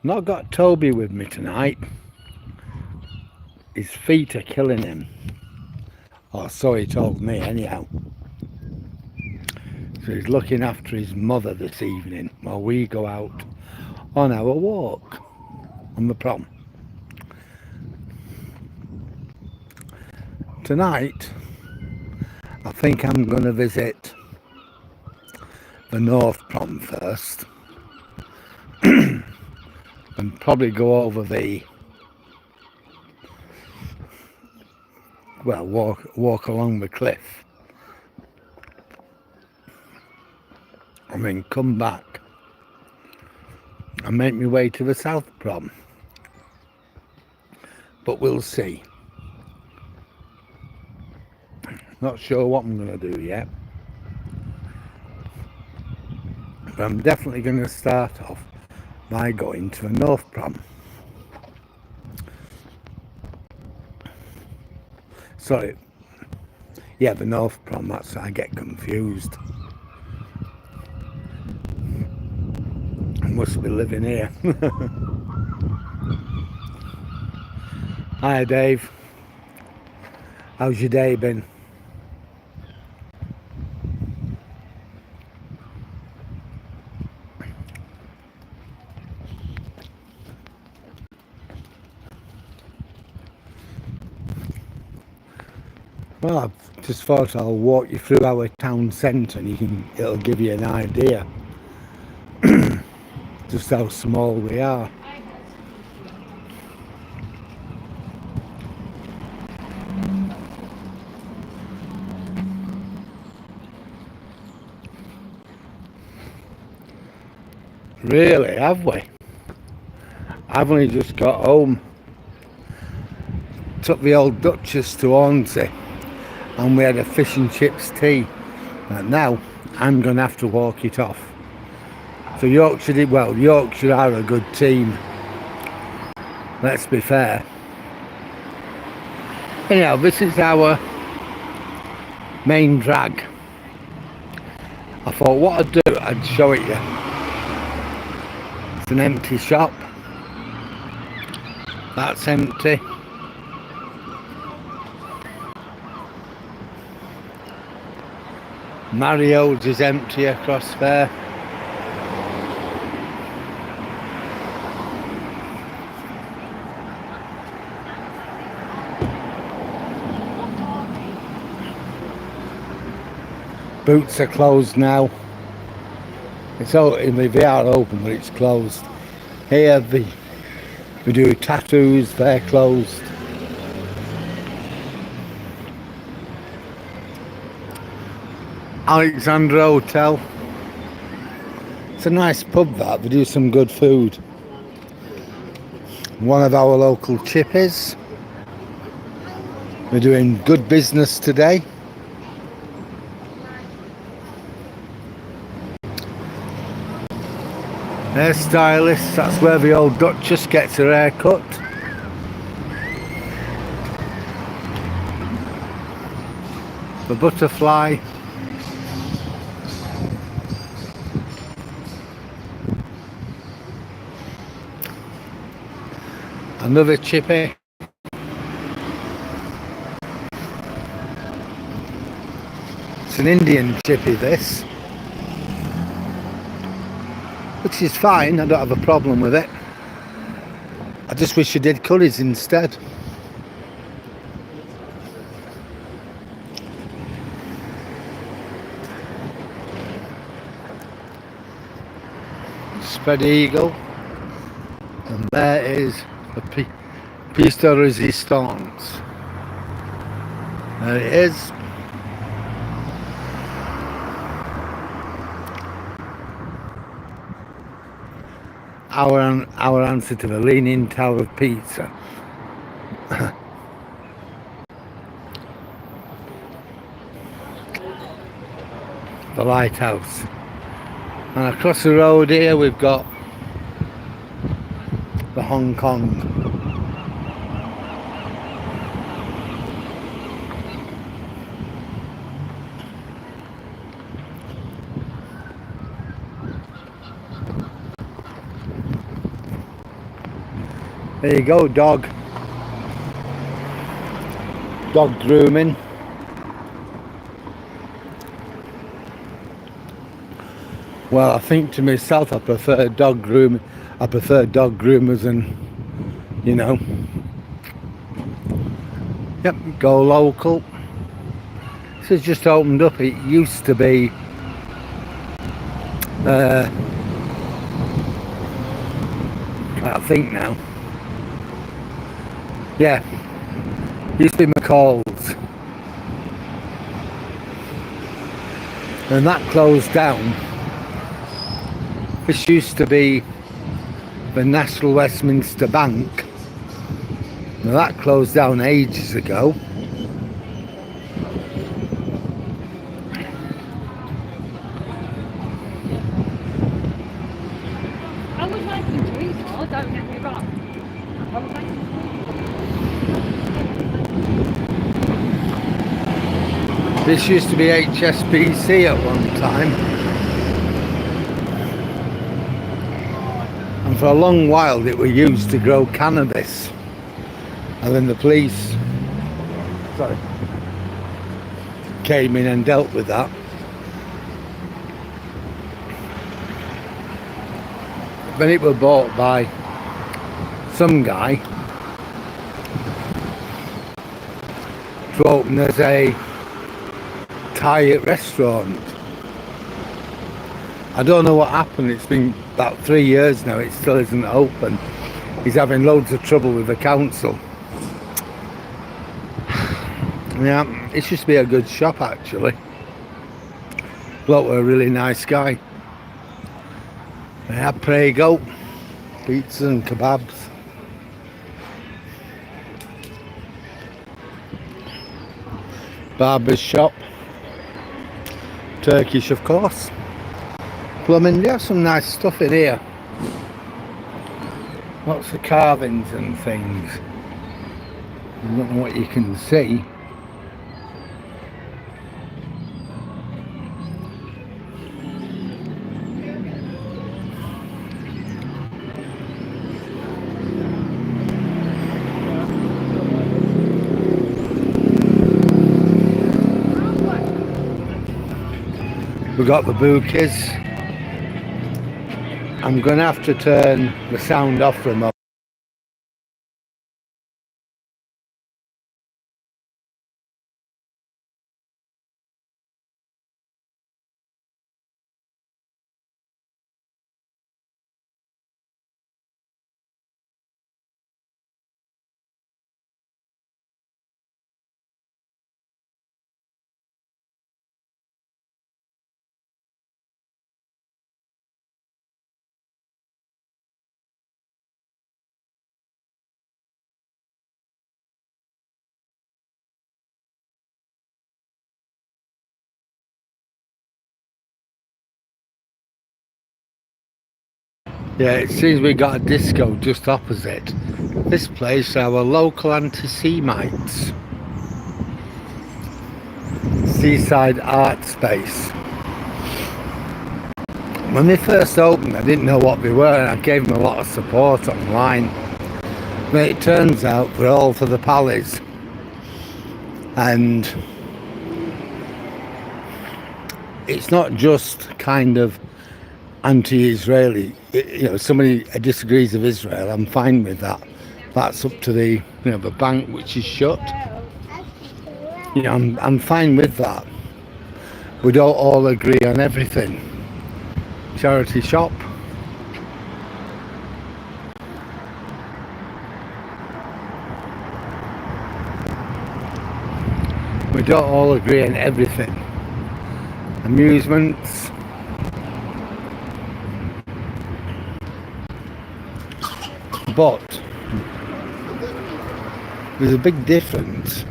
Not got Toby with me tonight. His feet are killing him. Or so he told me anyhow. So he's looking after his mother this evening while we go out on our walk on the prom. Tonight, I think I'm going to visit the North Prom first and probably go over walk along the cliff and then come back and make my way to the South Prom. But we'll see. Not sure what I'm going to do yet. But I'm definitely going to start off by going to the North Prom. Sorry. Yeah, the North Prom, that's I get confused. I must be living here. Hi Dave. How's your day been? Well, I've just thought I'll walk you through our town centre and it'll give you an idea just how small we are. Really, have we? I've only just got home. Took the old Duchess to Hornsey and we had a fish and chips tea. And now I'm going to have to walk it off. So Yorkshire are a good team. Let's be fair. Anyhow, this is our main drag. I thought what I'd do, I'd show it you. It's an empty shop. That's empty. Mario's is empty across there. Boots are closed now. They are open, but it's closed. Here we do tattoos, they're closed. Alexandra Hotel. It's a nice pub that, they do some good food. One of our local chippies. We're doing good business today. Hairstylists, that's where the old Duchess gets her hair cut. The Butterfly. Another chippy. It's an Indian chippy this. Which is fine, I don't have a problem with it. I just wish you did curries instead. Spread eagle. And there is a piece de resistance. There it is. Our answer to the Leaning Tower of Pizza. The lighthouse. And across the road here we've got the Hong Kong. There you go, dog grooming. Well, I think to myself I prefer dog groomers and, you know, yep, go local. This has just opened up. It used to be I think now, yeah, used to be McCall's, and that closed down. This used to be the National Westminster Bank. Now that closed down ages ago. I would like you to eat more, don't get me wrong. I would like you to eat. This used to be HSBC at one time. And for a long while it was used to grow cannabis. And then the police came in and dealt with that. Then it was bought by some guy to open as a Thai restaurant. I don't know what happened. It's been about 3 years now. It still isn't open. He's having loads of trouble with the council. Yeah, it used to be a good shop actually. Bloke was a really nice guy. They had Prego, pizza and kebabs. Barber's shop. Turkish, of course. Plumbing, they have some nice stuff in here. Lots of carvings and things. I don't know what you can see. We've got the bouquets. I'm going to have to turn the sound off for a moment. Yeah, it seems we got a disco just opposite this place. Our local anti-Semites seaside art space. When they first opened, I didn't know what they were, and I gave them a lot of support online. But it turns out they're all for the Pallies, and it's not just kind of anti-Israeli. You know, somebody disagrees with Israel, I'm fine with that. That's up to the, you know, the bank which is shut. You know, I'm fine with that. We don't all agree on everything. Charity shop. We don't all agree on everything. Amusements. But there's a big difference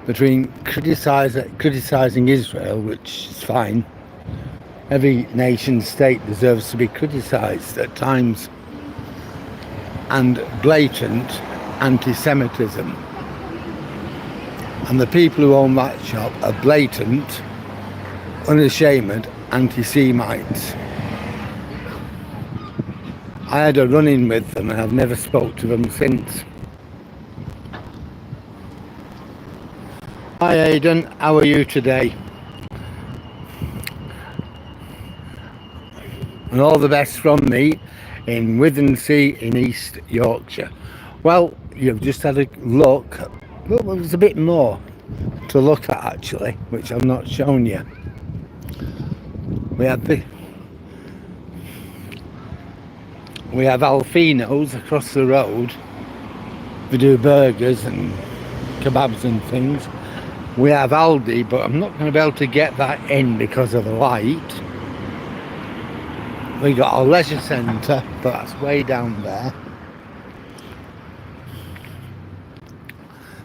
between criticising Israel, which is fine. Every nation state deserves to be criticised at times, and blatant anti-Semitism. And the people who own that shop are blatant, unashamed anti-Semites. I had a run-in with them and I've never spoke to them since. Hi Aidan, how are you today? And all the best from me in Withensea in East Yorkshire. Well, you've just had a look. Well, there's a bit more to look at actually, which I've not shown you. We have Alfino's across the road. They do burgers and kebabs and things. We have Aldi, but I'm not going to be able to get that in because of the light. We got our leisure centre, but that's way down there.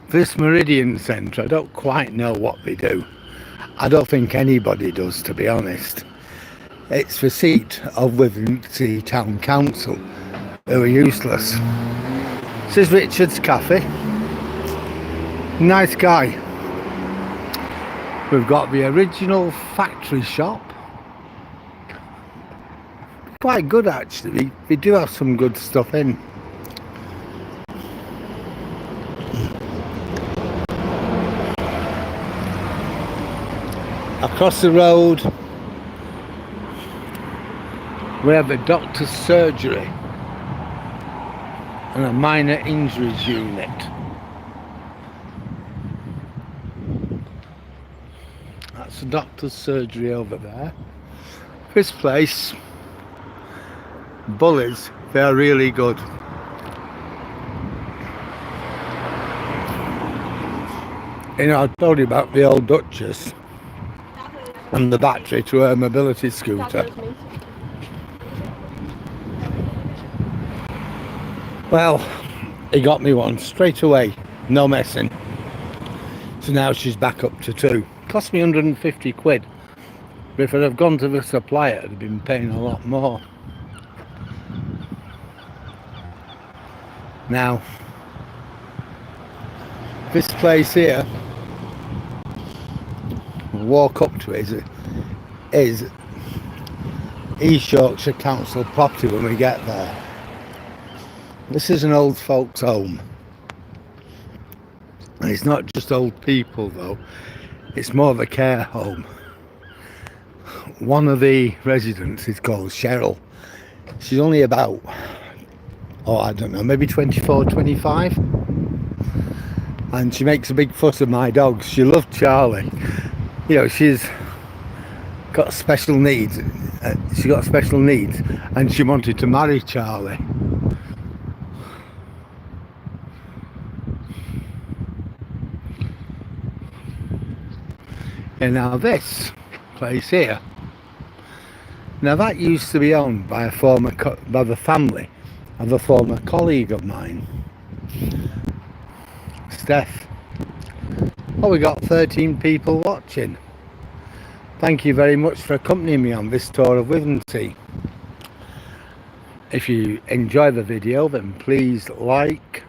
This Meridian Centre, I don't quite know what they do. I don't think anybody does, to be honest. It's the seat of Withensea Town Council, who are useless. This is Richard's Cafe. Nice guy. We've got the original factory shop. Quite good actually. They do have some good stuff in. Across the road we have a doctor's surgery and a minor injuries unit. That's the doctor's surgery over there. This place, bullies, they're really good. You know, I told you about the old Duchess and the battery to her mobility scooter. Well, he got me one straight away, no messing. So now she's back up to 2. Cost me 150 quid. But if I'd have gone to the supplier, I'd have been paying a lot more. Now, this place here, we'll walk up to it, is East Yorkshire Council property when we get there. This is an old folks home. And it's not just old people though, it's more of a care home. One of the residents is called Cheryl. She's only about, oh I don't know, maybe 24, 25. And she makes a big fuss of my dogs. She loved Charlie. You know, she's got special needs. She got special needs and she wanted to marry Charlie. And now this place here, now that used to be owned by by the family of a former colleague of mine, Steph. Oh, we got 13 people watching. Thank you very much for accompanying me on this tour of Withensea. If you enjoy the video, then please like,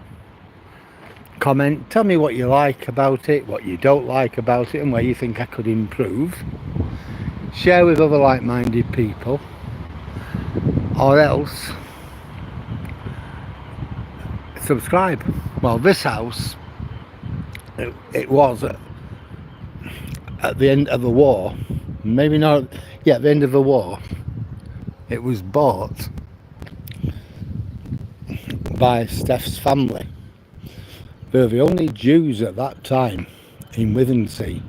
comment, tell me what you like about it, what you don't like about it, and where you think I could improve. Share with other like-minded people, or else subscribe. Well, this house, it was at the end of the war, maybe not, yeah, at the end of the war, it was bought by Steph's family. They were the only Jews at that time in Withensea,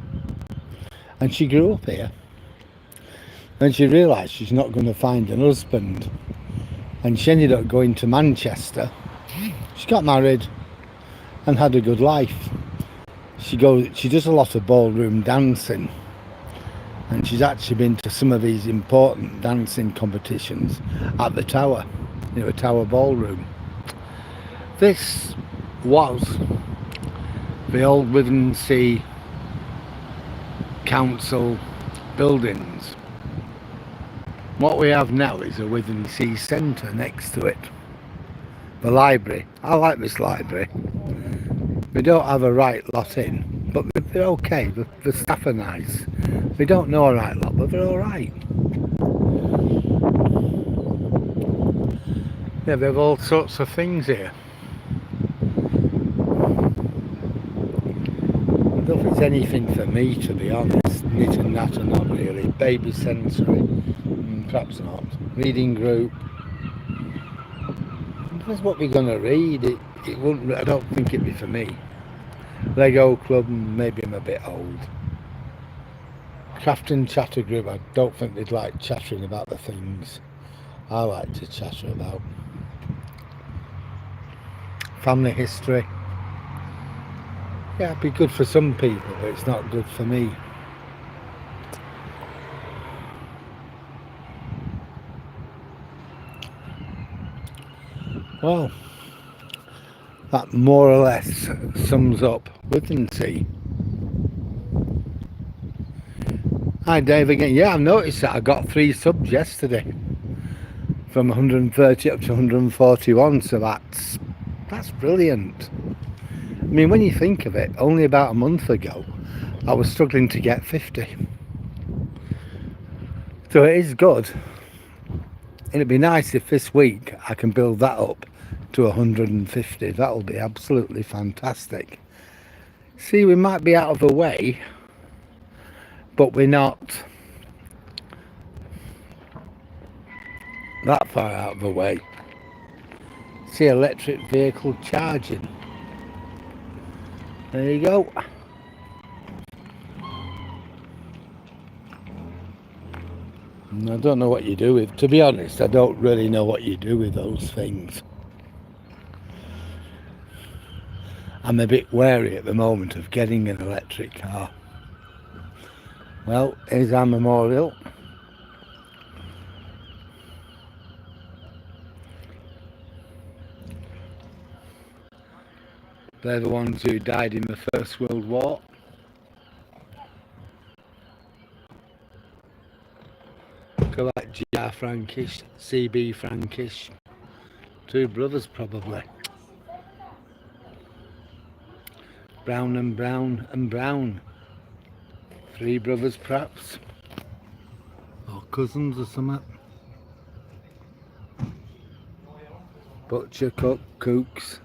and she grew up here. And she realised she's not going to find an husband, and she ended up going to Manchester. She got married and had a good life. She does a lot of ballroom dancing, and she's actually been to some of these important dancing competitions at the Tower, you know, a Tower Ballroom. This was the old Withensea Council buildings. What we have now is a Withensea Centre next to it. The library. I like this library. We don't have a right lot in, but they're okay. The staff are nice. We don't know a right lot, but they're alright. Yeah, they have all sorts of things here. I don't think it's anything for me, to be honest. Knit and natter, not really. Baby sensory, perhaps not. Reading group. That's what we're gonna read. It wouldn't. I don't think it'd be for me. Lego club, maybe I'm a bit old. Craft and chatter group. I don't think they'd like chattering about the things I like to chatter about. Family history. Yeah, it'd be good for some people, but it's not good for me. Well, that more or less sums up Within Tea. Hi Dave again. Yeah, I've noticed that I got 3 subs yesterday. From 130 up to 141, so that's brilliant. I mean, when you think of it, only about a month ago I was struggling to get 50. So it is good. And it'd be nice if this week I can build that up to 150. That'll be absolutely fantastic. See, we might be out of the way, but we're not that far out of the way. See, electric vehicle charging. There you go. And I don't know what you do with, to be honest, I don't really know what you do with those things. I'm a bit wary at the moment of getting an electric car. Well, here's our memorial. They're the ones who died in the First World War. Look at that, G.R. Frankish, C.B. Frankish. 2 brothers probably. Brown and Brown and Brown. 3 brothers perhaps. Or cousins or something. Butcher, cook, cooks.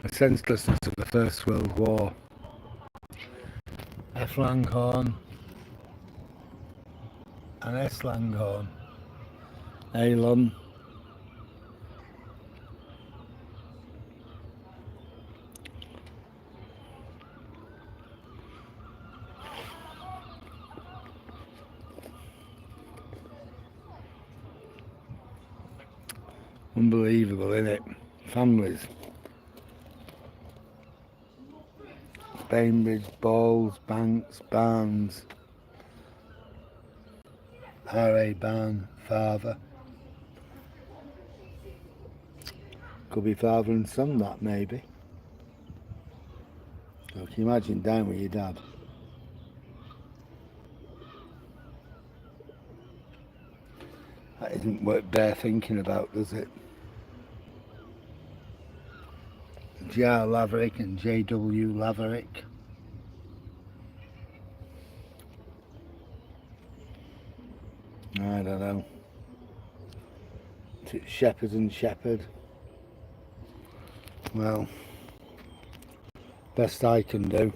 The senselessness of the First World War. F. Langhorne and S. Langhorne. Alum. Unbelievable, isn't it? Families. Bainbridge, Balls, Banks, Barnes, R.A. Barn, father. Could be father and son, that maybe. So can you imagine down with your dad? That isn't worth bare thinking about, does it? J.R. Laverick and J.W. Laverick. I don't know. Shepherd and Shepherd. Well, best I can do.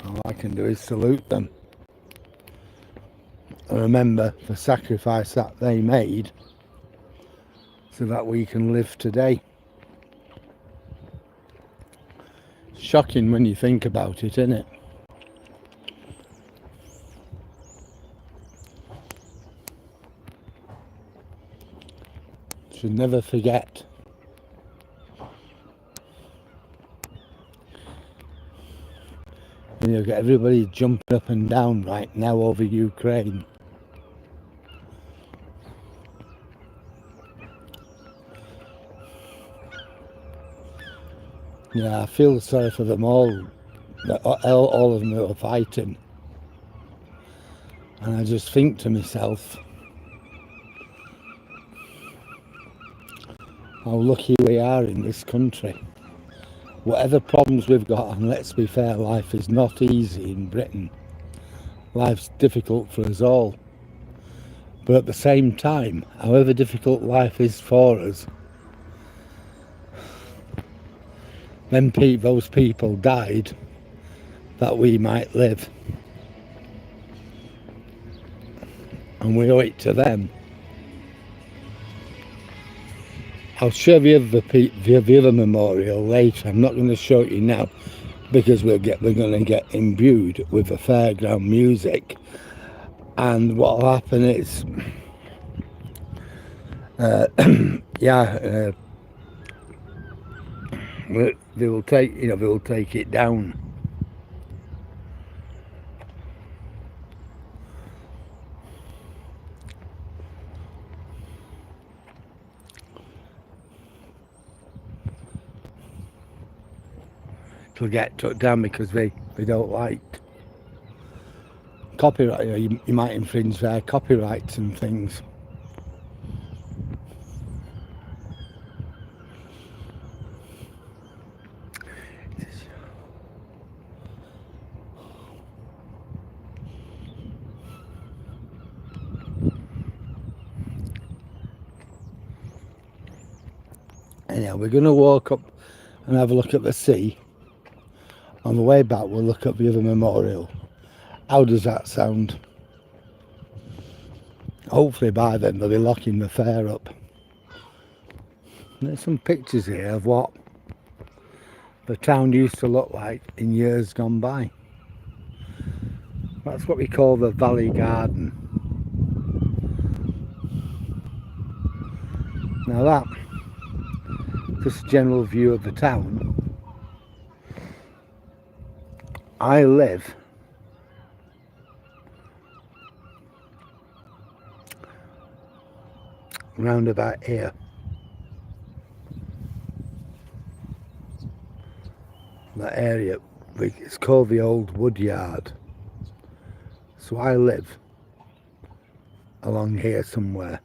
All I can do is salute them. And remember the sacrifice that they made so that we can live today. Shocking when you think about it, isn't it? Should never forget. And you've got everybody jumping up and down right now over Ukraine. Yeah, I feel sorry for them all. All of them are fighting. And I just think to myself, how lucky we are in this country. Whatever problems we've got, and let's be fair, life is not easy in Britain. Life's difficult for us all. But at the same time, however difficult life is for us, then those people died that we might live. And we owe it to them. I'll show you the other memorial later. I'm not going to show it you now because we're going to get imbued with the fairground music. And what will happen is, they will take it down. It'll get took down because they don't like copyright. You might infringe their copyrights and things. Anyhow, we're going to walk up and have a look at the sea. On the way back, we'll look at the other memorial. How does that sound? Hopefully by then they'll be locking the fair up. There's some pictures here of what the town used to look like in years gone by. That's what we call the Valley Garden. Now that, just a general view of the town. I live round about here. That area, it's called the Old Wood Yard. So I live along here somewhere.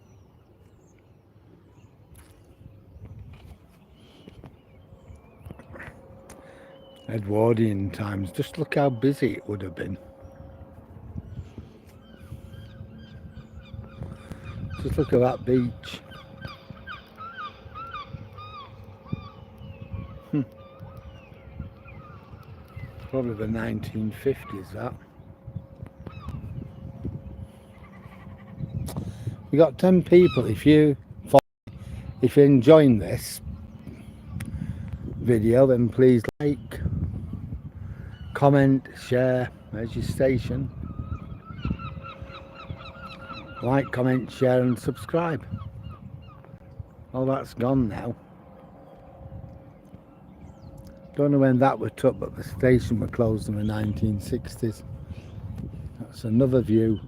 Edwardian times, just look how busy it would have been. Just look at that beach. Probably the 1950s, that. We got 10 people. If you're enjoying this video, then please like, comment, share. There's your station. Like, comment, share and subscribe. Oh, that's gone now. Don't know when that was took, but the station was closed in the 1960s. That's another view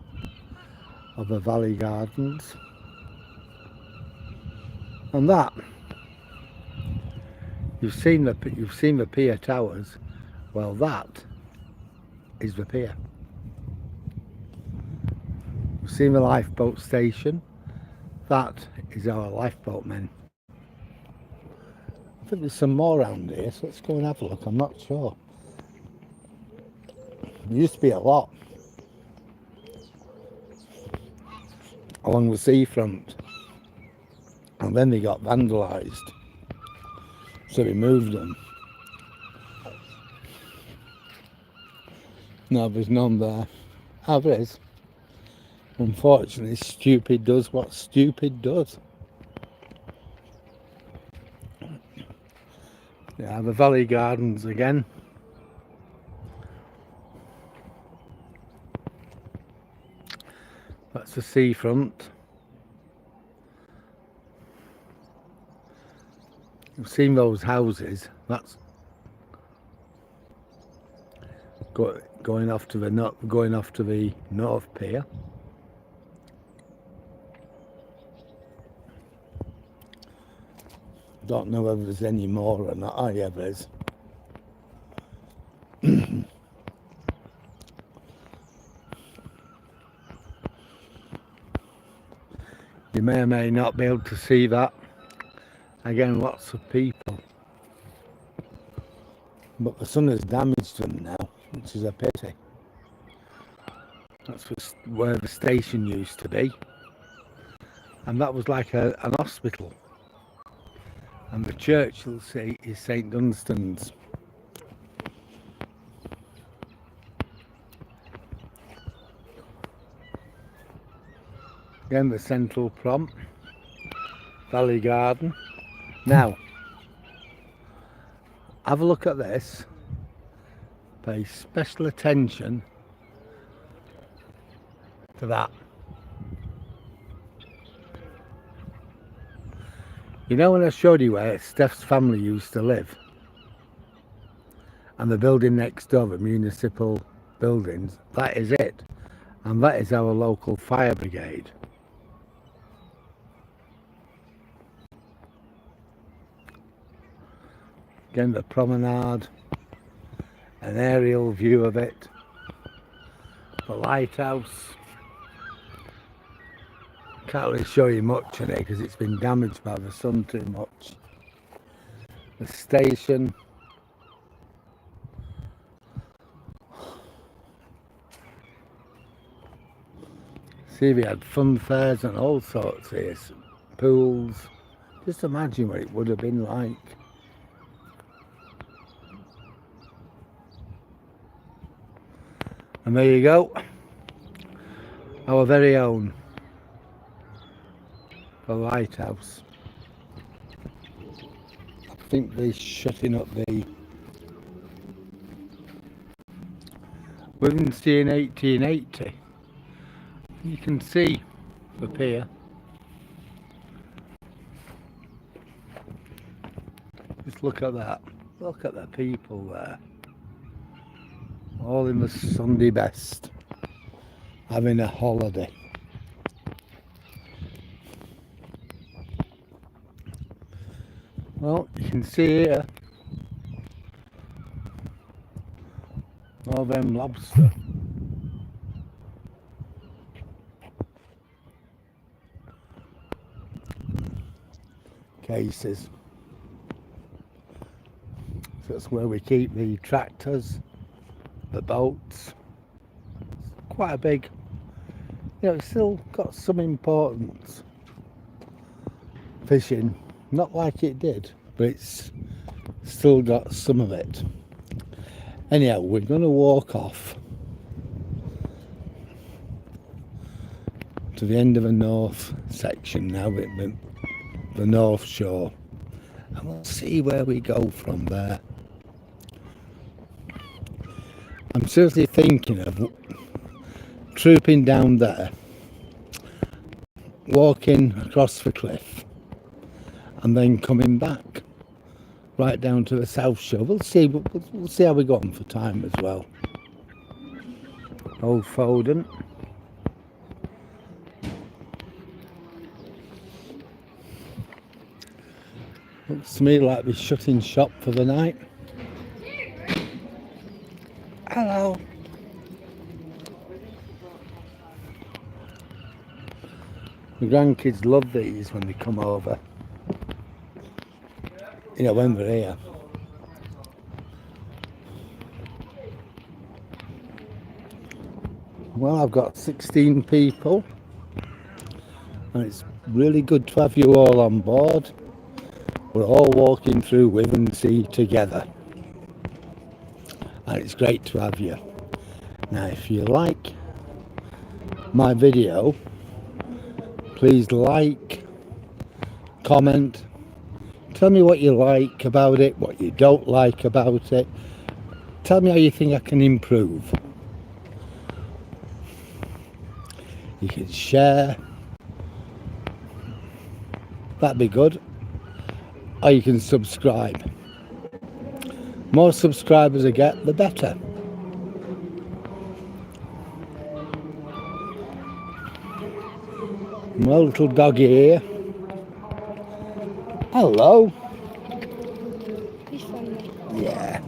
of the Valley Gardens. And that, you've seen the pier towers. Well, that is the pier. You've seen the lifeboat station. That is our lifeboat men. I think there's some more around here, so let's go and have a look. I'm not sure. There used to be a lot along the seafront, and then they got vandalised, so we moved them. No, there's none there. Oh, there is. Unfortunately, stupid does what stupid does. Yeah, the Valley Gardens again. That's the seafront. You've seen those houses. That's going off to the North Pier. Don't know whether there's any more or not. Oh yeah, there is. You may or may not be able to see that. Again, lots of people. But the sun has damaged them now, which is a pity. That's where the station used to be. And that was like an hospital. And the church, you'll see, is St Dunstan's. Again, the central prom, Valley Garden. Now, have a look at this. Pay special attention to that. You know when I showed you where Steph's family used to live? And the building next door, the municipal buildings, that is it. And that is our local fire brigade. Again, the promenade, an aerial view of it, the lighthouse. Can't really show you much in it because it's been damaged by the sun too much. The station. See, we had fun fairs and all sorts here, pools. Just imagine what it would have been like. And there you go, our very own, the lighthouse. I think they're shutting up the Wednesday in 1880. You can see the pier. Just look at that. Look at the people there. All in the Sunday best, having a holiday. Well, you can see here all them lobster. Cases. So that's where we keep the tractors, the boats. It's quite a big, it's still got some importance. Fishing, not like it did, but it's still got some of it. Anyhow, we're going to walk off to the end of the north section now, the North Shore, and we'll see where we go from there. I'm seriously thinking of trooping down there, walking across the cliff, and then coming back right down to the South Shore. We'll see how we got on for time as well. Old Foden. Looks to me like we're shutting shop for the night. Hello. The grandkids love these when they come over. When they're here. Well, I've got 16 people, and it's really good to have you all on board. We're all walking through Withensea together, and it's great to have you. Now, if you like my video, please like, comment, tell me what you like about it, what you don't like about it. Tell me how you think I can improve. You can share, that'd be good. Or you can subscribe. More subscribers I get, the better. My little doggy here. Hello. He's friendly. Yeah,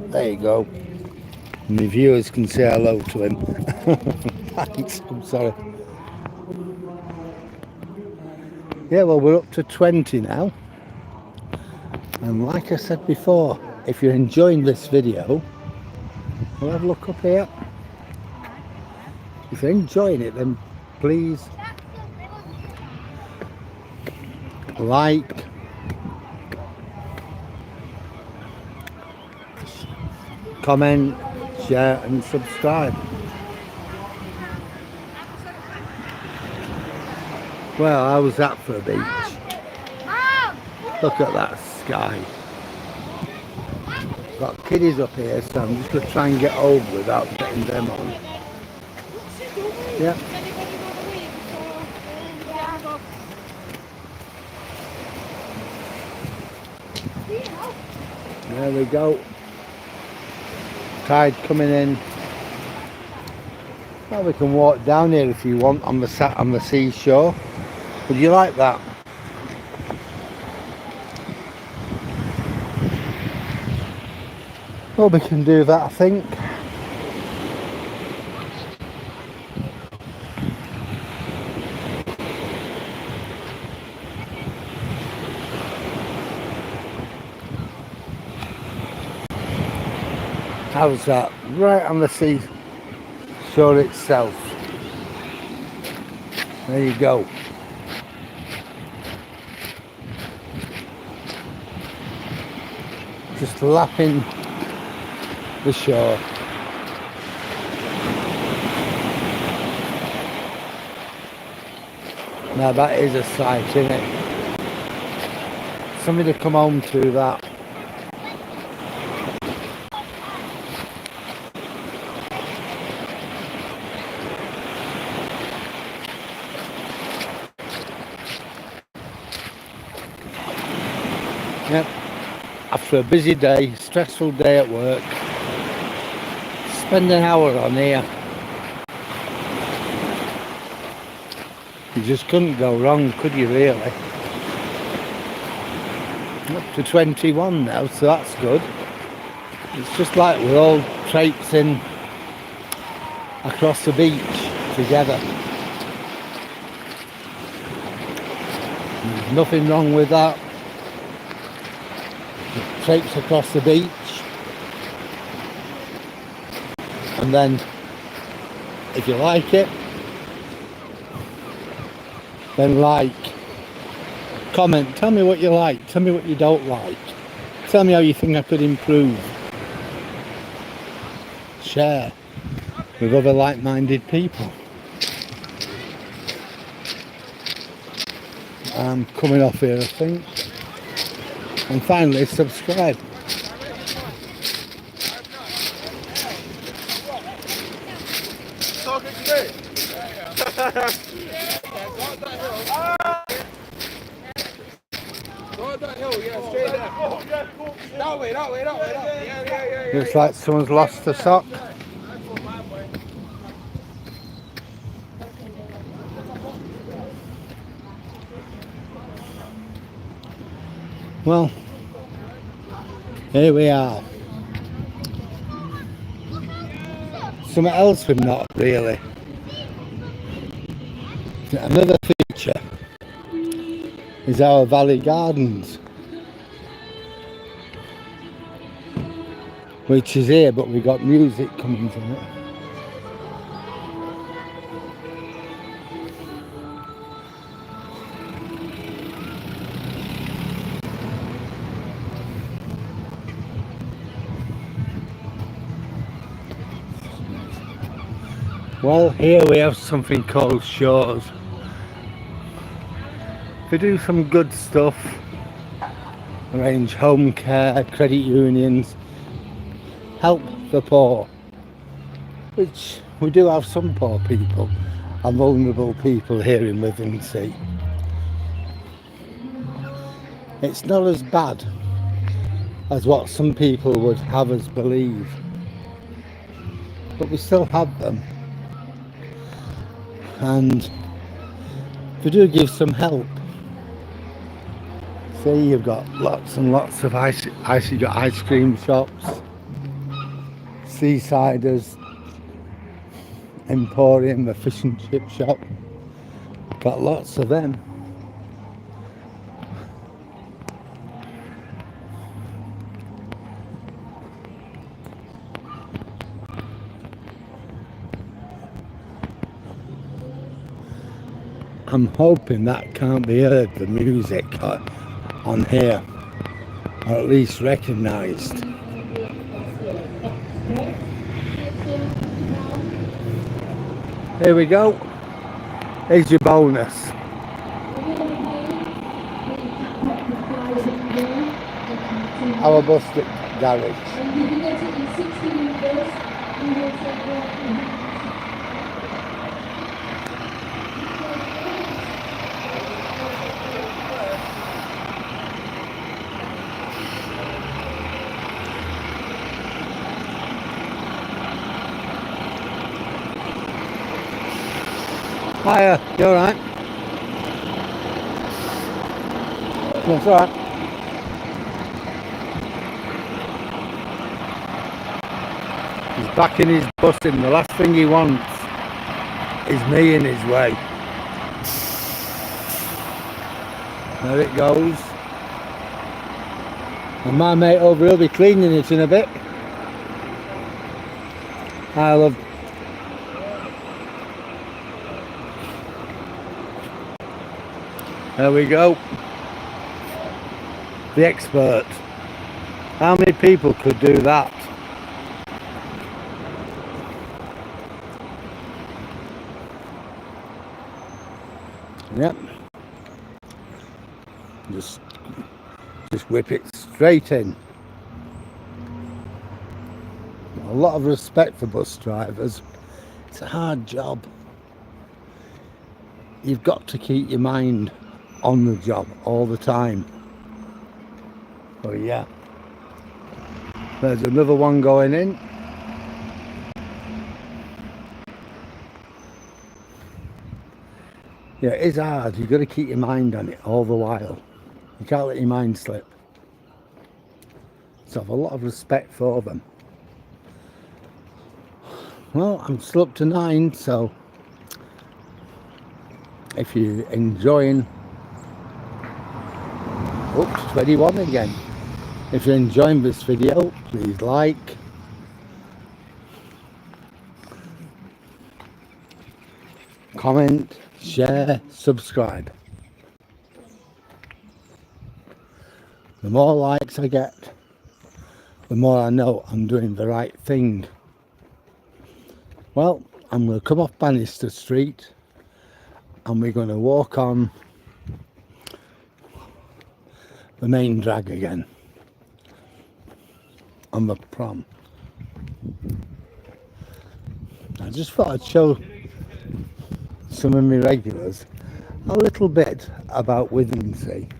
there you go. And the viewers can say hello to him. Thanks, I'm sorry. Yeah, well, we're up to 20 now. And like I said before, if you're enjoying this video, we'll have a look up here. If you're enjoying it, then please like, comment, share and subscribe. Well, I was that for a beach. Look at that sky. Got kiddies up here, so I'm just going to try and get over without getting them on. Yeah. There we go. Tide coming in. Well, we can walk down here if you want on the seashore. Would you like that? Well, we can do that, I think. How's that? Right on the seashore itself. There you go. Just lapping the shore. Now that is a sight, isn't it? Somebody to come home to that. Yep. After a busy day, stressful day at work, spend an hour on here. You just couldn't go wrong, could you really? Up to 21 now, so that's good. It's just like we're all traipsing across the beach together. There's nothing wrong with that. Traipse across the beach, and then if you like it, then like, comment, tell me what you like, tell me what you don't like, tell me how you think I could improve, share with other like-minded people. I'm coming off here, I think. And finally, subscribe. Talking to me? Go up that hill, yeah, straight there. That way, that way, that way. Yeah. Looks like someone's lost a sock. Well, here we are. Something else we've not really. Another feature is our Valley Gardens, which is here, but we've got music coming from it. Well, here we have something called shores. We do some good stuff, arrange home care, credit unions, help the poor, which we do have some poor people and vulnerable people here in Withernsea. It's not as bad as what some people would have us believe, but we still have them. And we do give some help. See, you've got lots and lots of you've got ice cream shops, seasiders, emporium, a fish and chip shop. Got lots of them. I'm hoping that can't be heard, the music on here, or at least recognised. Here we go. Here's your bonus. Our bus garage. Hiya, you alright? That's alright. He's backing his bus in. The last thing he wants is me in his way. There it goes. And my mate over here will be cleaning it in a bit. I love. There we go. The expert. How many people could do that? Yep. Just whip it straight in. A lot of respect for bus drivers. It's a hard job. You've got to keep your mind on the job all the time. Oh yeah. There's another one going in. Yeah, it is hard. You've got to keep your mind on it all the while. You can't let your mind slip. So I have a lot of respect for them. Well, I'm still up to 9, so if you're enjoying... Oops, 21 again. If you're enjoying this video, please like, comment, share, subscribe. The more likes I get, the more I know I'm doing the right thing. Well, I'm going to come off Bannister Street and we're going to walk on the main drag again, on the prom. I just thought I'd show some of my regulars a little bit about Withensea.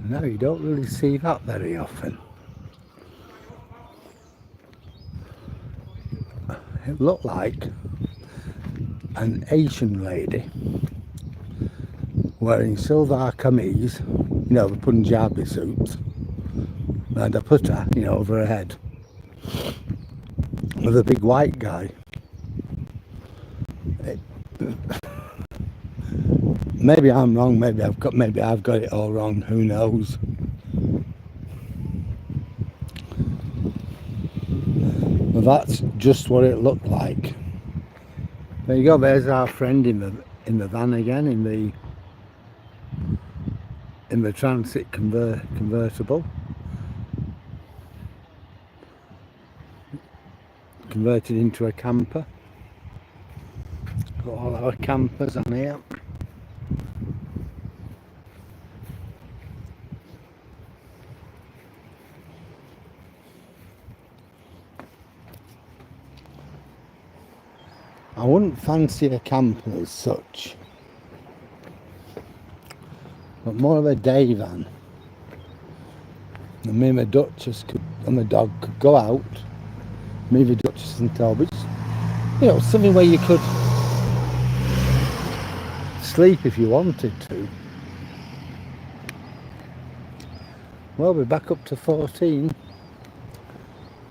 No, you don't really see that very often. It looked like an Asian lady wearing silver kameez, you know, the Punjabi suits, and a putta, you know, over her head, with a big white guy. Maybe I'm wrong. Maybe I've got it all wrong. Who knows? Well, that's just what it looked like. There you go. There's our friend in the van again, in the transit convertible, converted into a camper. Got all our campers on here. I wouldn't fancy a camper as such, but more of a day van. And me and my Duchess and my dog could go out, me, the Duchess and Toby, you know, something where you could sleep if you wanted to. Well, we're back up to 14.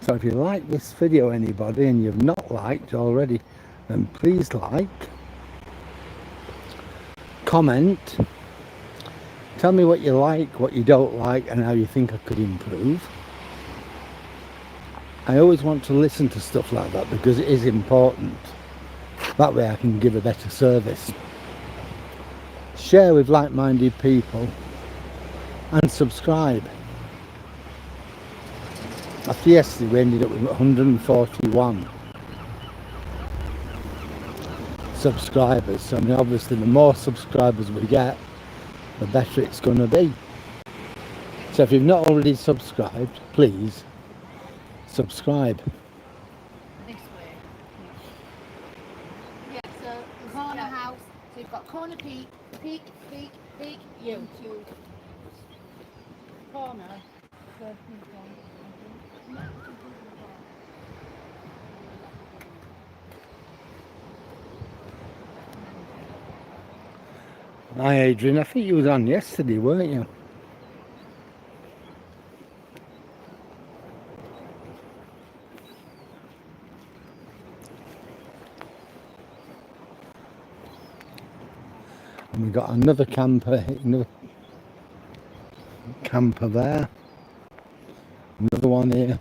So if you like this video, anybody, and you've not liked already, then please like, comment, Tell me what you like, what you don't like, and how you think I could improve. I always want to listen to stuff like that because it is important. That way I can give a better service. Share with like-minded people and subscribe. After yesterday we ended up with 141 subscribers. So I mean, obviously the more subscribers we get, the better it's going to be. So if you've not already subscribed, please subscribe. This way. Yeah, so corner house. So you've got corner peak, peak, peak, peak, YouTube. Corner. Hi Adrian, I think you was on yesterday, weren't you? And we got another camper there. Another one here.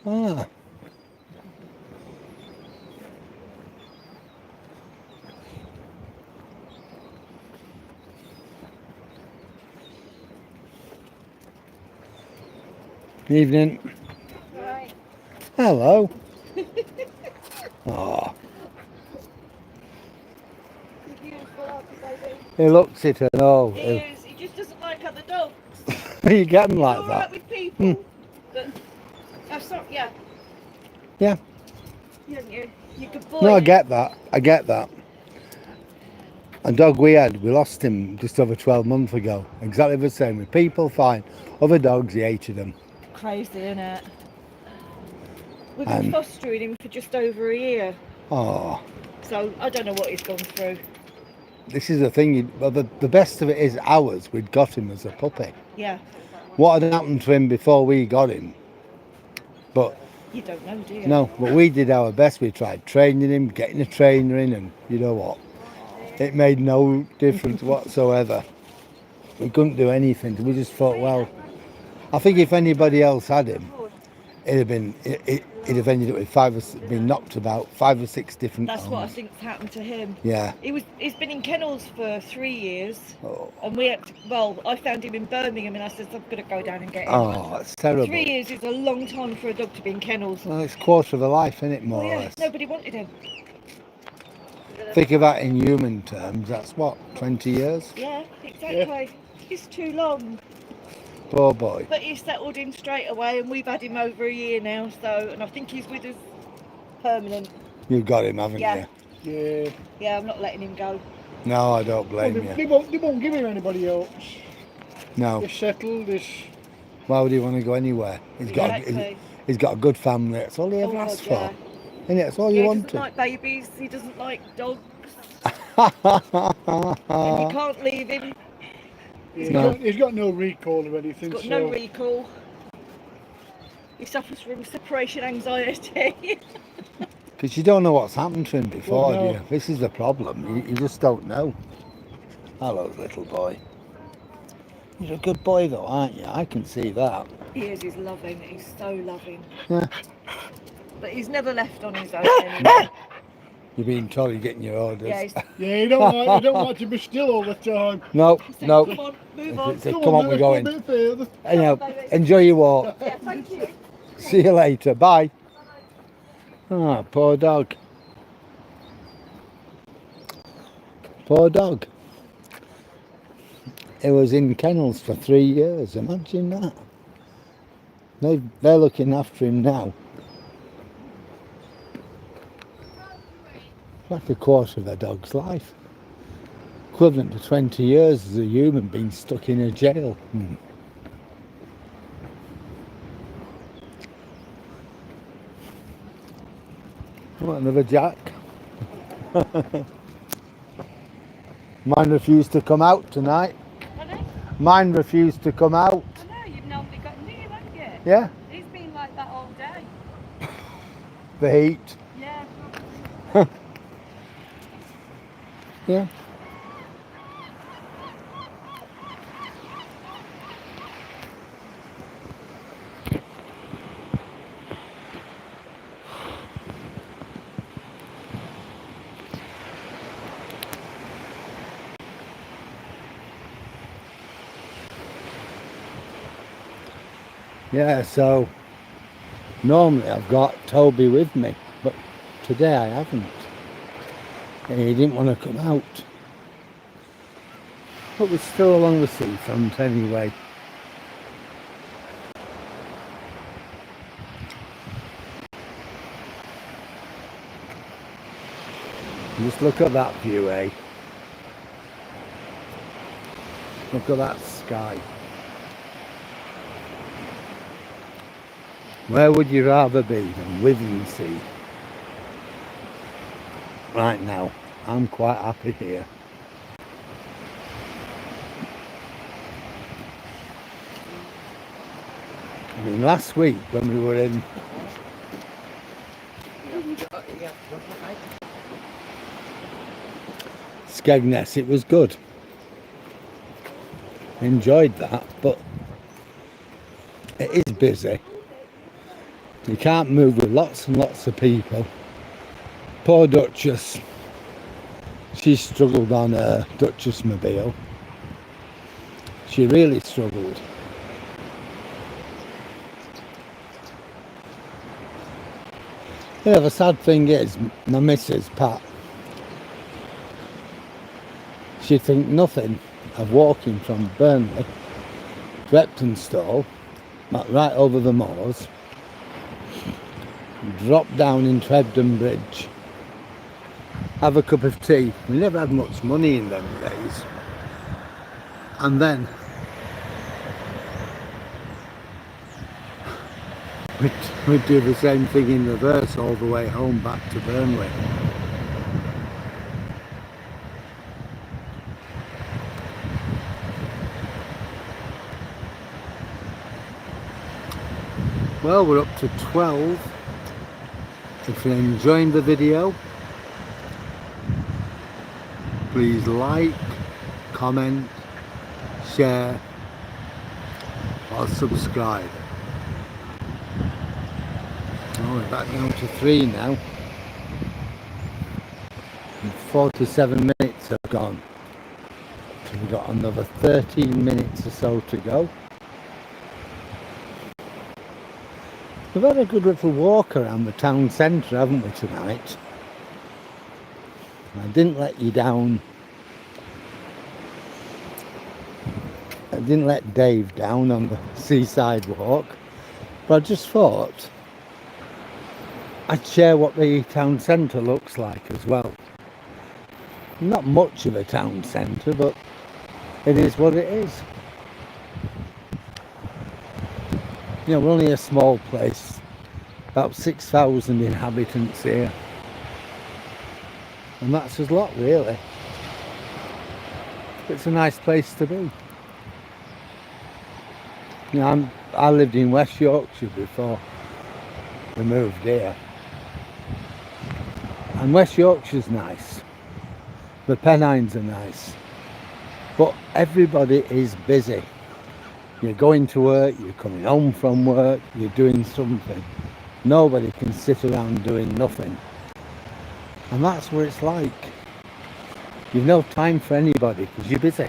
Ah. Evening. Right. Hello. Oh. He looks it and all. He is. He just doesn't like other dogs. You get him like He's that. alright with people. But that's not, yeah. Yeah. You good boy. No, I get that. I get that. A dog we had, we lost him just over 12 months ago. Exactly the same. With people, fine. Other dogs, he hated them. Crazy, isn't it? We've been fostering him for just over a year. Oh. So I don't know what he's gone through. This is the thing. Well, the best of it is ours. We'd got him as a puppy. Yeah. What had happened to him before we got him? But You don't know, do you? no, but we did our best. We tried training him, getting a trainer in, and you know what? It made no difference whatsoever. We couldn't do anything. We just thought, well, I think if anybody else had him, it'd have ended up with been knocked about 5 or 6 different That's what I homes. think's happened to him. Yeah. He's been in kennels for 3 years. Oh. And I found him in Birmingham and I said, I've got to go down and get him. Oh, it's terrible. 3 years is a long time for a dog to be in kennels. Well, it's a quarter of a life, isn't it, more Oh, or yeah, less? nobody wanted him. Think of that in human terms, that's what, 20 years? Yeah, exactly. It's too long. Poor boy. But he's settled in straight away and we've had him over a year now, so, and I think he's with us permanent. You've got him, haven't Yeah. you? Yeah. Yeah, I'm not letting him go. No, I don't blame Well, you. they won't give him anybody else. No. They're settled. Why would he want to go anywhere? Exactly. He's got a good family. That's all he ever God, asked yeah. for. Isn't it? That's all Yeah, you he wanted. doesn't like babies, he doesn't like dogs, and you can't leave him. He's got no recall or anything. He's got so no recall. He suffers from separation anxiety. Because you don't know what's happened to him before, Well, no. do you? This is the problem. You just don't know. Hello, little boy. You're a good boy, though, aren't you? I can see that. He is, he's loving, he's so loving. Yeah. But he's never left on his own anymore. You're being told you're getting your orders. Yeah, he's, yeah, you don't like to be still all the time. No, so no. come on, move on. Say, come on, we're let's going. go a bit further. Anyhow, enjoy your walk. Yeah, thank you. See you later. Bye. Ah, poor dog. Poor dog. He was in kennels for 3 years. Imagine that. They're looking after him now. It's like a quarter of a dog's life. Equivalent to 20 years as a human being stuck in a jail. What, another Jack? Mine refused to come out tonight. Hello? Mine refused to come out. I know, you've normally got new, haven't you? Yeah, He's been like that all day. the heat. Yeah. Yeah. Yeah, so normally I've got Toby with me, but today I haven't. He didn't want to come out. But we're still along the seafront anyway. Just look at that view, eh? Look at that sky. Where would you rather be than Withensea? Right now, I'm quite happy here. I mean, last week when we were in Skegness, it was good. Enjoyed that, but it is busy. You can't move with lots and lots of people. Poor Duchess. She struggled on her Duchess mobile. She really struggled. Yeah, the sad thing is, my missus, Pat, she'd think nothing of walking from Burnley to Eptonstall, right over the moors, drop down into Hebden Bridge, have a cup of tea. We never had much money in them days. And then we'd do the same thing in reverse all the way home back to Burnley. Well, we're up to 12. If you're enjoying the video, please like, comment, share or subscribe. Oh, we're back down to 3 now. And 47 minutes have gone. So we've got another 13 minutes or so to go. We've had a good little walk around the town centre, haven't we, tonight? I didn't let you down. I didn't let Dave down on the seaside walk, but I just thought I'd share what the town centre looks like as well. Not much of a town centre, but it is what it is. You know, we're only a small place, about 6,000 inhabitants here, and that's a lot really. It's a nice place to be. You know, I lived in West Yorkshire before we moved here, and West Yorkshire's nice, the Pennines are nice, but everybody is busy. You're going to work, you're coming home from work, you're doing something. Nobody can sit around doing nothing. And that's what it's like. You've no time for anybody because you're busy.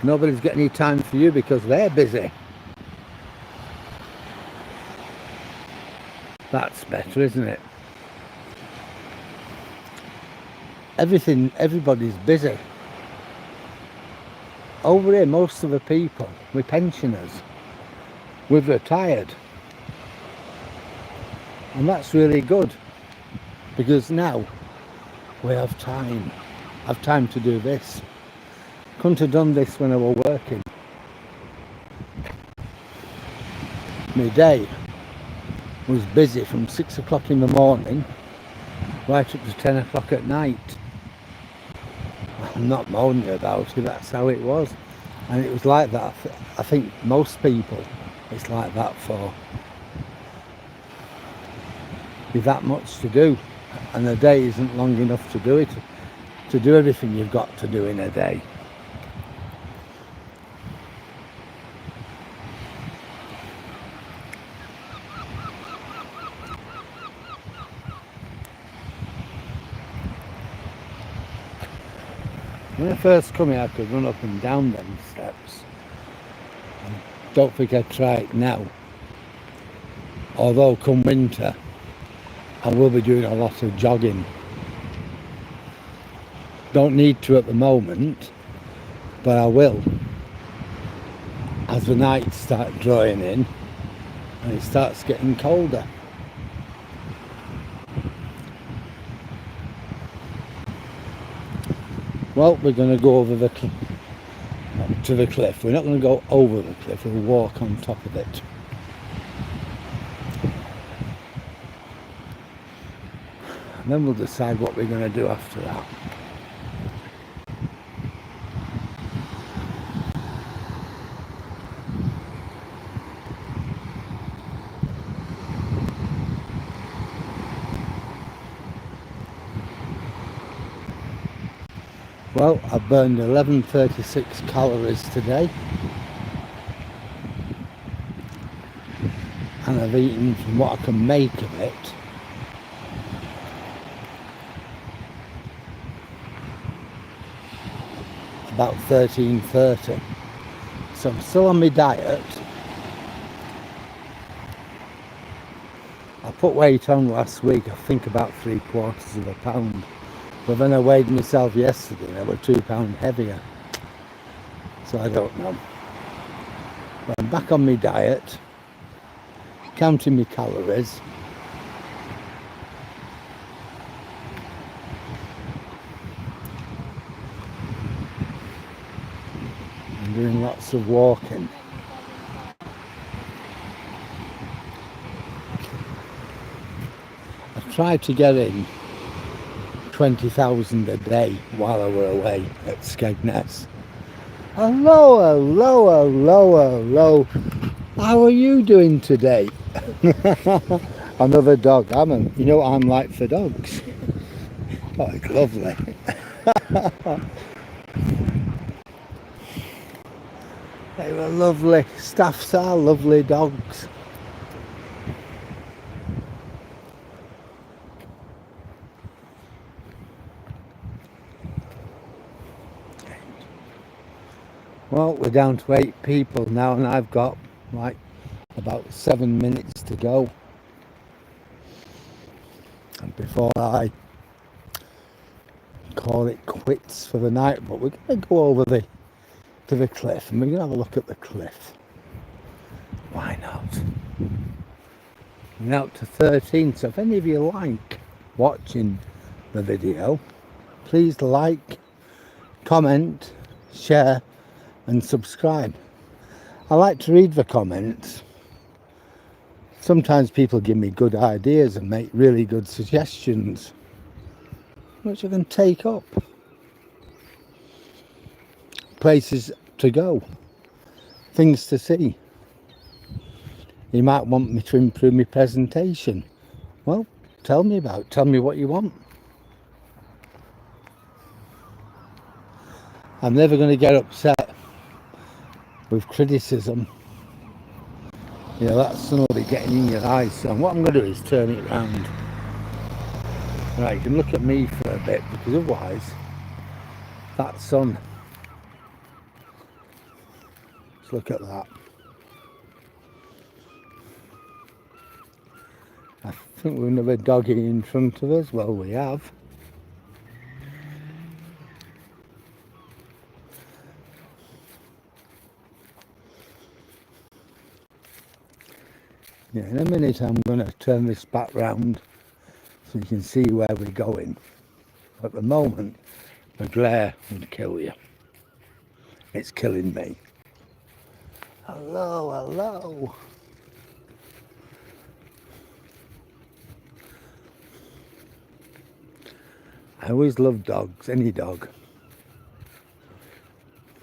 Nobody's got any time for you because they're busy. That's better, isn't it? Everybody's busy. Over here, most of the people, we're pensioners, we're retired. And that's really good, because now we have time. I've time to do this. Couldn't have done this when I was working. My day was busy from 6 o'clock in the morning right up to 10 o'clock at night. I'm not moaning about it, that's how it was. And it was like that, I think most people, it's like that for. With that much to do, and the day isn't long enough to do it. to do everything you've got to do in a day. When I first come here, I could run up and down them steps. I don't think I'd try it now. Although come winter, I will be doing a lot of jogging. Don't need to at the moment, but I will. As the nights start drawing in and it starts getting colder. Well, we're going to go over the to the cliff. We're not going to go over the cliff, we'll walk on top of it. And then we'll decide what we're going to do after that. Well, I've burned 1136 calories today, and I've eaten, from what I can make of it, about 1330. So I'm still on my diet. I put weight on last week, I think about 3/4 pound. But then I weighed myself yesterday and I was 2 pounds heavier. So I don't know. But I'm back on my diet, counting my calories. I'm doing lots of walking. I've tried to get in 20,000 a day while I were away at Skegness. Hello, hello, hello, hello. How are you doing today? Another dog. You know what I'm like for dogs. Oh, it's lovely. They were lovely. Staffs are lovely dogs. Well, we're down to 8 people now, and I've got like about 7 minutes to go. And before I call it quits for the night, but we're going to go over to the cliff, and we're going to have a look at the cliff. Why not? We're out to 13, so if any of you like watching the video, please like, comment, share and subscribe. I like to read the comments. Sometimes people give me good ideas and make really good suggestions, which I can take up. Places to go, things to see. You might want me to improve my presentation. Well, tell me what you want. I'm never going to get upset with criticism. You know, that's somebody getting in your eyes. So what I'm going to do is turn it round. Right, you can look at me for a bit, because otherwise that sun. Let's look at that. I think we've another doggy in front of us. Well, we have. Yeah, in a minute I'm going to turn this back round so you can see where we're going. At the moment, the glare would kill you. It's killing me. Hello, hello. I always love dogs, any dog.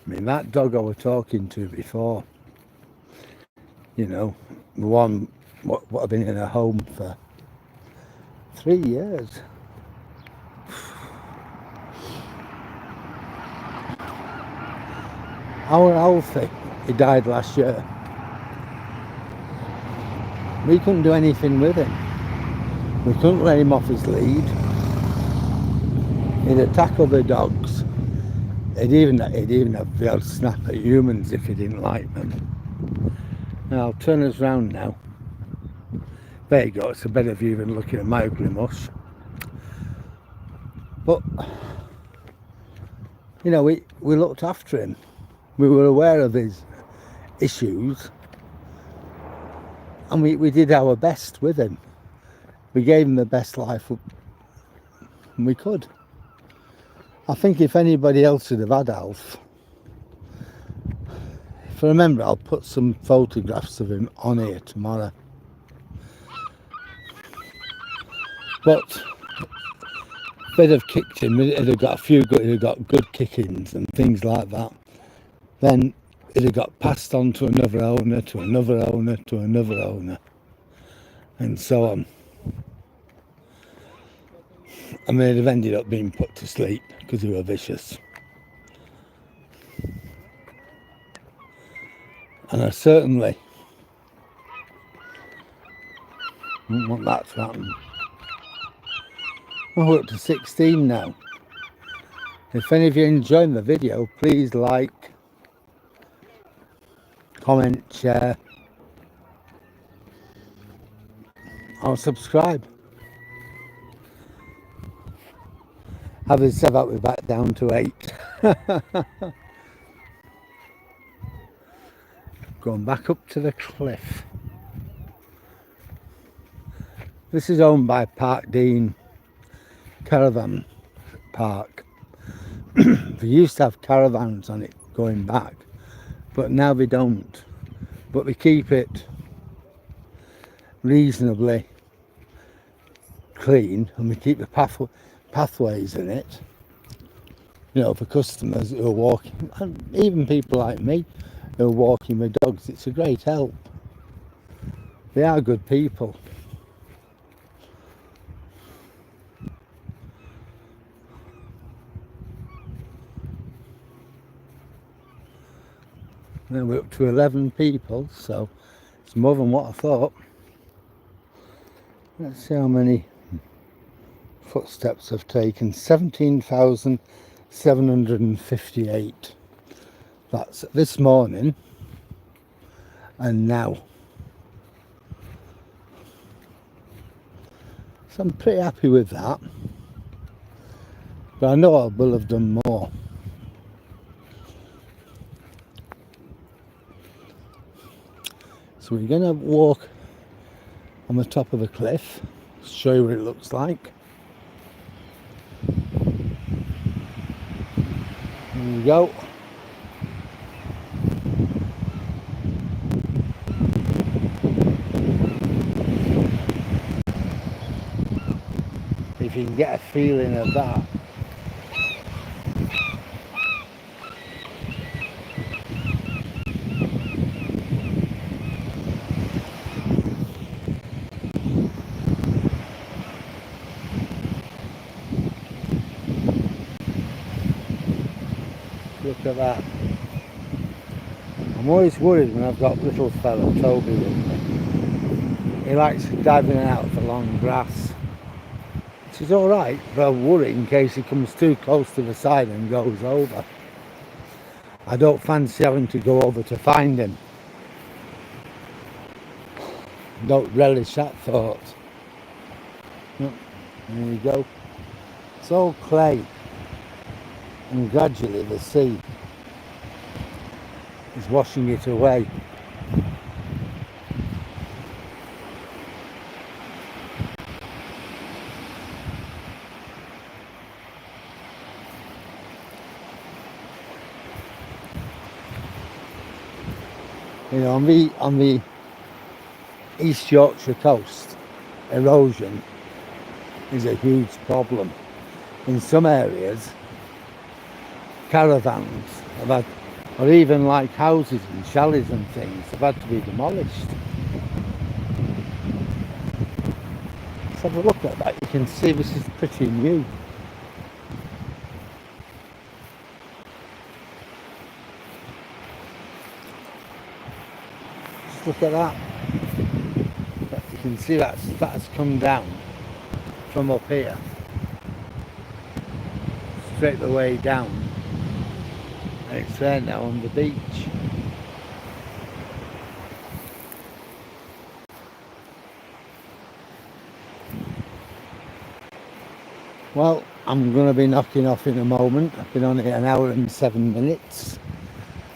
I mean, that dog I was talking to before, you know, the one what I've been in a home for 3 years. Our Alfie, he died last year. We couldn't do anything with him. We couldn't let him off his lead. He'd attack other dogs. He'd even have the odd snap at humans if he didn't like them. Now I'll turn us round now. There you go, it's a better view than looking at my ugly mush. But, you know, we looked after him. We were aware of his issues. And we did our best with him. We gave him the best life we could. I think if anybody else would have had Alf, if I remember, I'll put some photographs of him on here tomorrow. But if they'd have kicked him, he'd have got he'd have got good kickings and things like that. Then it'd have got passed on to another owner, to another owner, to another owner, and so on. And they'd have ended up being put to sleep because they were vicious. And I certainly wouldn't want that to happen. We're up to 16 now. If any of you are enjoying the video, please like, comment, share, or subscribe. Having said that, we're back down to 8. Going back up to the cliff. This is owned by Park Dean Caravan Park. They used to have caravans on it going back, but now they don't. But they keep it reasonably clean, and we keep the pathways in it, you know, for customers who are walking, and even people like me who are walking with dogs. It's a great help. They are good people. Now we're up to 11 people, so it's more than what I thought. Let's see how many footsteps I've taken. 17,758. That's this morning and now. So I'm pretty happy with that. But I know I will have done more. So we're going to walk on the top of the cliff, show you what it looks like. There we go. If you can get a feeling of that. Look at that. I'm always worried when I've got little fella Toby with me. He likes diving out for long grass. Which is alright, but I worry in case he comes too close to the side and goes over. I don't fancy having to go over to find him. Don't relish that thought. Yep, there we go. It's all clay. And gradually the sea is washing it away. You know, on the East Yorkshire coast, erosion is a huge problem. In some areas, caravans have had, or even like houses and chalets and things, have had to be demolished. Let's have a look at that. You can see this is pretty new. Look at that. You can see that's come down from up here, straight the way down. And it's there now on the beach. Well, I'm going to be knocking off in a moment. I've been on it an hour and 7 minutes.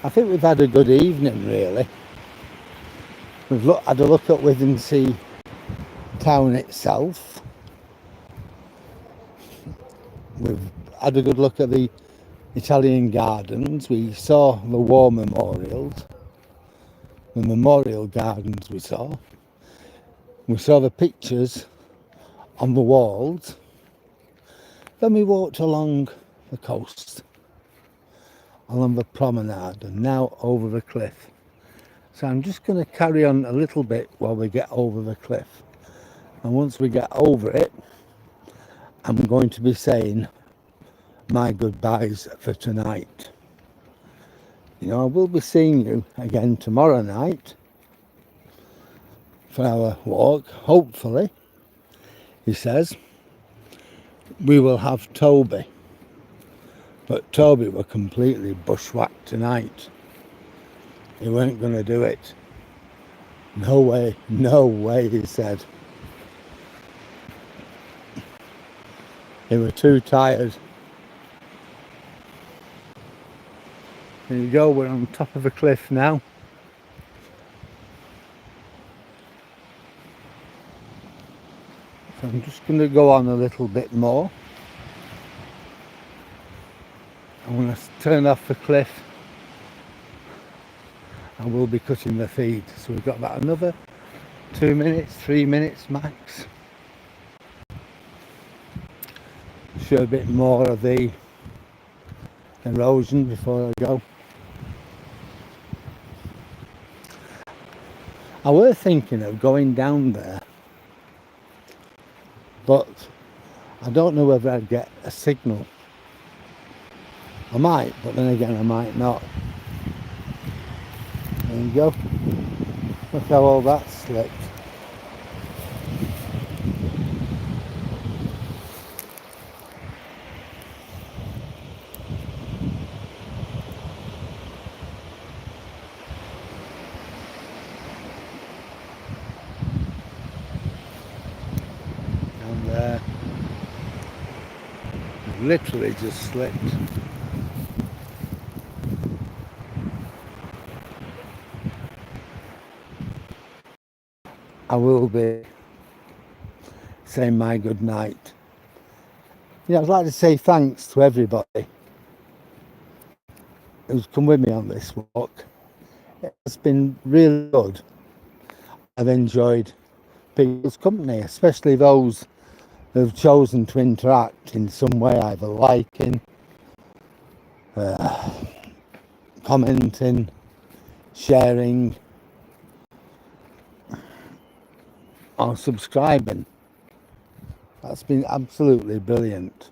I think we've had a good evening, really. We've had a look at Withensea town itself. We've had a good look at the Italian gardens. We saw the war memorials, the memorial gardens we saw. We saw the pictures on the walls. Then we walked along the coast, along the promenade, and now over the cliff. So I'm just going to carry on a little bit while we get over the cliff. And once we get over it, I'm going to be saying my goodbyes for tonight. You know, I will be seeing you again tomorrow night for our walk. Hopefully, he says, we will have Toby. But Toby were completely bushwhacked tonight. He weren't going to do it. No way, he said. They were too tired. There you go, we're on top of a cliff now. So I'm just going to go on a little bit more. I'm going to turn off the cliff. I will be cutting the feed. So we've got about another 2 minutes, 3 minutes max. Show a bit more of the erosion before I go. I were thinking of going down there, but I don't know whether I'd get a signal. I might, but then again I might not. There you go. Look how all that slipped. Down there. It literally just slipped. I will be saying my good night. Yeah, I'd like to say thanks to everybody who's come with me on this walk. It's been really good. I've enjoyed people's company, especially those who've chosen to interact in some way, either liking, commenting, sharing, or subscribing. That's been absolutely brilliant.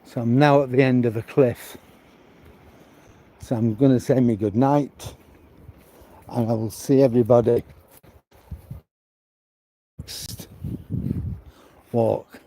So I'm now at the end of the cliff. So I'm going to say me good night, and I will see everybody next walk.